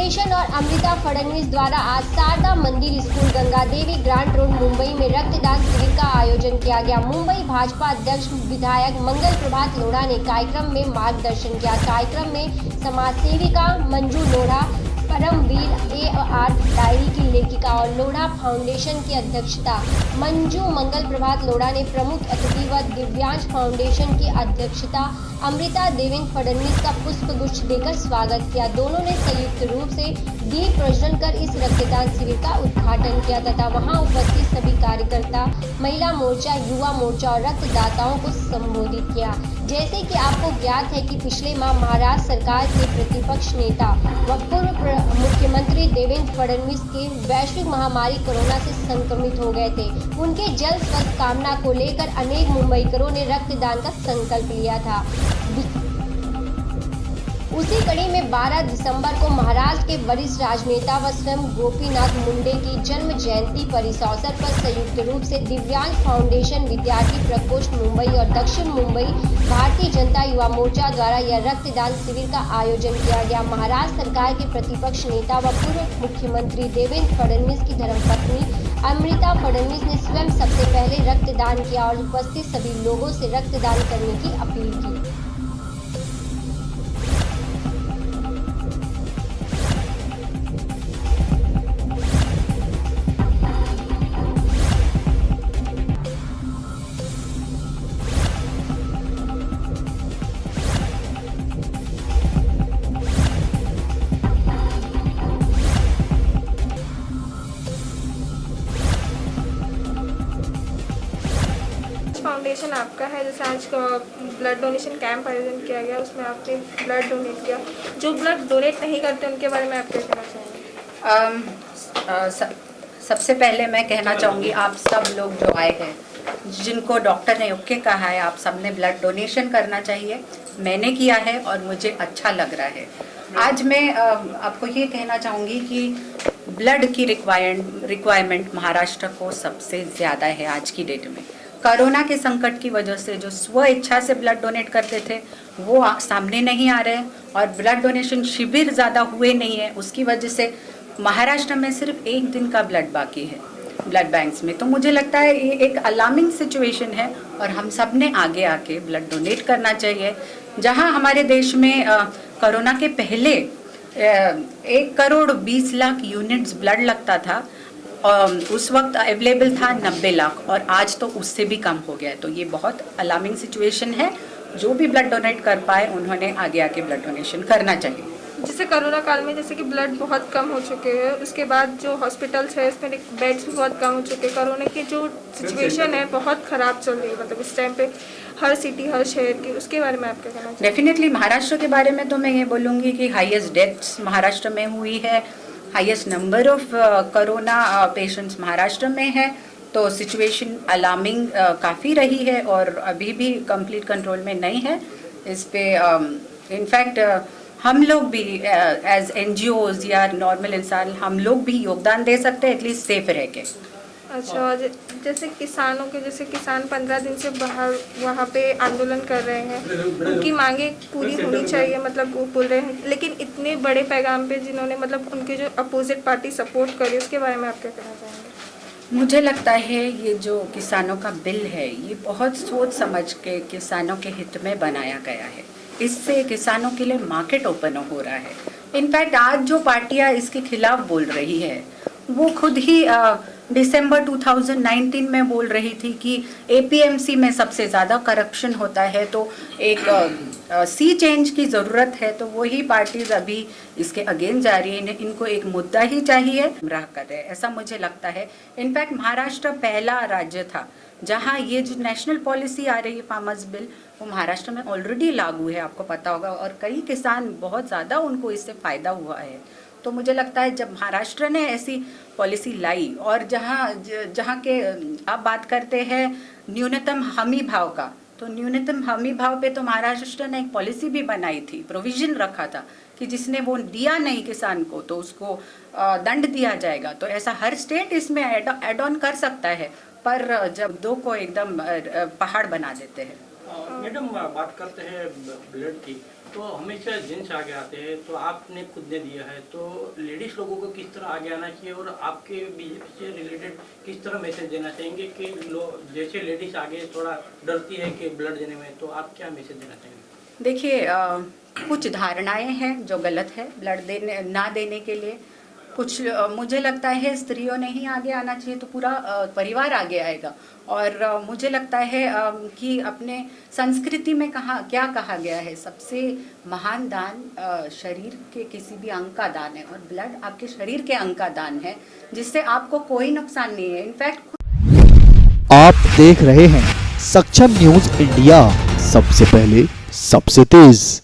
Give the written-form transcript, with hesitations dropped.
Foundation और अमृता फडणवीस द्वारा आज शारदा मंदिर school Ganga Devi grant road Mumbai में रक्तदान शिविर का आयोजन किया गया। मुंबई भाजपा अध्यक्ष विधायक मंगल प्रभात लोढ़ा ने कार्यक्रम में मार्गदर्शन किया। कार्यक्रम में समाज सेविका मंजू लोढ़ा, परमवीर AR डायरी की लेखिका और लोढ़ा फाउंडेशन की अध्यक्षता मंजू मंगल प्रभात लोढ़ा ने प्रमुख अतिथि व दिव्यांश फाउंडेशन की अध्यक्षता अमृता देवेंद्र फडणवीस का पुष्प गुच्छ देकर स्वागत किया। दोनों ने संयुक्त रूप से दीप प्रज्वलन कर इस रक्तदान शिविर का उद्घाटन किया तथा वहां उपस्थित सभी कार्यकर्ता, महिला मोर्चा, युवा मोर्चा और रक्तदाताओं को संबोधित किया। जैसे कि आपको ज्ञात है कि पिछले माह महाराष्ट्र सरकार के प्रतिपक्ष नेता व पूर्व मुख्यमंत्री देवेंद्र फडणवीस के वैश्विक महामारी कोरोना से संक्रमित हो गए थे। उनके जल्द स्वस्थ कामना को लेकर अनेक मुंबईकरों ने रक्तदान का संकल्प लिया था। उसी कड़ी में 12 दिसंबर को महाराष्ट्र के वरिष्ठ राजनेता व स्वयं गोपीनाथ मुंडे की जन्म जयंती पर इस अवसर पर संयुक्त रूप से दिव्यांग फाउंडेशन, विद्यार्थी प्रकोष्ठ मुंबई और दक्षिण मुंबई भारतीय जनता युवा मोर्चा द्वारा यह रक्तदान शिविर का आयोजन किया गया। महाराष्ट्र सरकार के प्रतिपक्ष नेता व पूर्व मुख्यमंत्री देवेंद्र फडणवीस की धर्मपत्नी अमृता फडणवीस ने स्वयं सबसे पहले रक्तदान किया और उपस्थित सभी लोगों से रक्तदान करने की अपील की। फाउंडेशन आपका है, जैसे आज ब्लड डोनेशन कैंप आयोजन किया गया, उसमें आपने ब्लड डोनेट किया। जो ब्लड डोनेट नहीं करते उनके बारे में आप क्या कहना चाहेंगे? सबसे पहले मैं कहना चाहूँगी, आप सब लोग जो आए हैं, जिनको डॉक्टर ने ओके कहा है, आप सब ने ब्लड डोनेशन करना चाहिए। मैंने किया है और मुझे अच्छा लग रहा है। आज मैं आपको ये कहना चाहूँगी कि ब्लड की रिक्वायरमेंट महाराष्ट्र को सबसे ज़्यादा है आज की डेट में। कोरोना के संकट की वजह से जो स्व इच्छा से ब्लड डोनेट करते थे वो सामने नहीं आ रहे हैं और ब्लड डोनेशन शिविर ज़्यादा हुए नहीं है। उसकी वजह से महाराष्ट्र में सिर्फ 1 दिन का ब्लड बाकी है ब्लड बैंक्स में। तो मुझे लगता है ये एक अलार्मिंग सिचुएशन है और हम सब ने आगे आके ब्लड डोनेट करना चाहिए। जहां हमारे देश में कोरोना के पहले 1,20,00,000 यूनिट्स ब्लड लगता था, उस वक्त अवेलेबल था 90 लाख और आज तो उससे भी कम हो गया है। तो ये बहुत अलार्मिंग सिचुएशन है। जो भी ब्लड डोनेट कर पाए उन्होंने आगे आके ब्लड डोनेशन करना चाहिए। जैसे कोरोना काल में जैसे कि ब्लड बहुत कम हो चुके हैं, उसके बाद जो हॉस्पिटल्स है उसमें बेड्स भी बहुत कम हो चुके हैं। कोरोना की जो सिचुएशन है बहुत ख़राब चल रही है, मतलब इस टाइम पे हर सिटी, हर शहर की, उसके बारे में आप क्या कहना चाहिए? डेफिनेटली महाराष्ट्र के बारे में तो मैं ये बोलूँगी कि हाईएस्ट डेथ्स महाराष्ट्र में हुई है, highest number of corona patients Maharashtra में है। तो सिचुएशन अलार्मिंग काफ़ी रही है और अभी भी कंप्लीट कंट्रोल में नहीं है। इस पे इनफैक्ट हम लोग भी एज NGOs या नॉर्मल इंसान हम लोग भी योगदान दे सकते हैं एटलीस्ट सेफ रह के। अच्छा, जैसे किसानों के, जैसे किसान 15 दिन से बाहर वहाँ पे आंदोलन कर रहे हैं, उनकी मांगे पूरी होनी चाहिए, मतलब वो बोल रहे हैं, लेकिन इतने बड़े पैगाम पे जिन्होंने मतलब उनके जो अपोजिट पार्टी सपोर्ट करी, उसके बारे में आप क्या कहना चाहेंगे? मुझे लगता है ये जो किसानों का बिल है ये बहुत सोच समझ के किसानों के हित में बनाया गया है। इससे किसानों के लिए मार्केट ओपन हो रहा है। इनफैक्ट आज जो पार्टियां इसके खिलाफ बोल रही है वो खुद ही दिसंबर 2019 में बोल रही थी कि APMC में सबसे ज़्यादा करप्शन होता है, तो एक सी चेंज की ज़रूरत है। तो वही पार्टीज अभी इसके अगेंस्ट जा रही है। इनको एक मुद्दा ही चाहिए, गुमराह कर रहे हैं, ऐसा मुझे लगता है। इनफैक्ट महाराष्ट्र पहला राज्य था जहां ये जो नेशनल पॉलिसी आ रही है फार्मर्स बिल, वो महाराष्ट्र में ऑलरेडी लागू है, आपको पता होगा, और कई किसान बहुत ज़्यादा उनको इससे फ़ायदा हुआ है। तो मुझे लगता है जब महाराष्ट्र ने ऐसी पॉलिसी लाई और जहाँ के आप बात करते हैं न्यूनतम हमी भाव का, तो न्यूनतम हमी भाव पे तो महाराष्ट्र ने एक पॉलिसी भी बनाई थी, प्रोविजन रखा था कि जिसने वो दिया नहीं किसान को तो उसको दंड दिया जाएगा। तो ऐसा हर स्टेट इसमें एड ऑन कर सकता है, पर जब दो को एकदम पहाड़ बना देते हैं। मैडम बात करते हैं ब्लड की, तो हमेशा जेंट्स आगे आते हैं, तो आपने खुद ने दिया है, तो लेडीज लोगों को किस तरह आगे आना चाहिए और आपके बीजेपी से रिलेटेड किस तरह मैसेज देना चाहेंगे कि लोग जैसे लेडीज आगे थोड़ा डरती है कि ब्लड देने में, तो आप क्या मैसेज देना चाहेंगे? देखिए कुछ धारणाएं हैं जो गलत है ब्लड देने ना देने के लिए। कुछ मुझे लगता है स्त्रियों ने ही आगे आना चाहिए तो पूरा परिवार आगे आएगा। और मुझे लगता है कि अपने संस्कृति में क्या कहा गया है, सबसे महान दान शरीर के किसी भी अंग का दान है, और ब्लड आपके शरीर के अंग का दान है, जिससे आपको कोई नुकसान नहीं है। इनफैक्ट आप देख रहे हैं सक्षम न्यूज इंडिया, सबसे पहले सबसे तेज।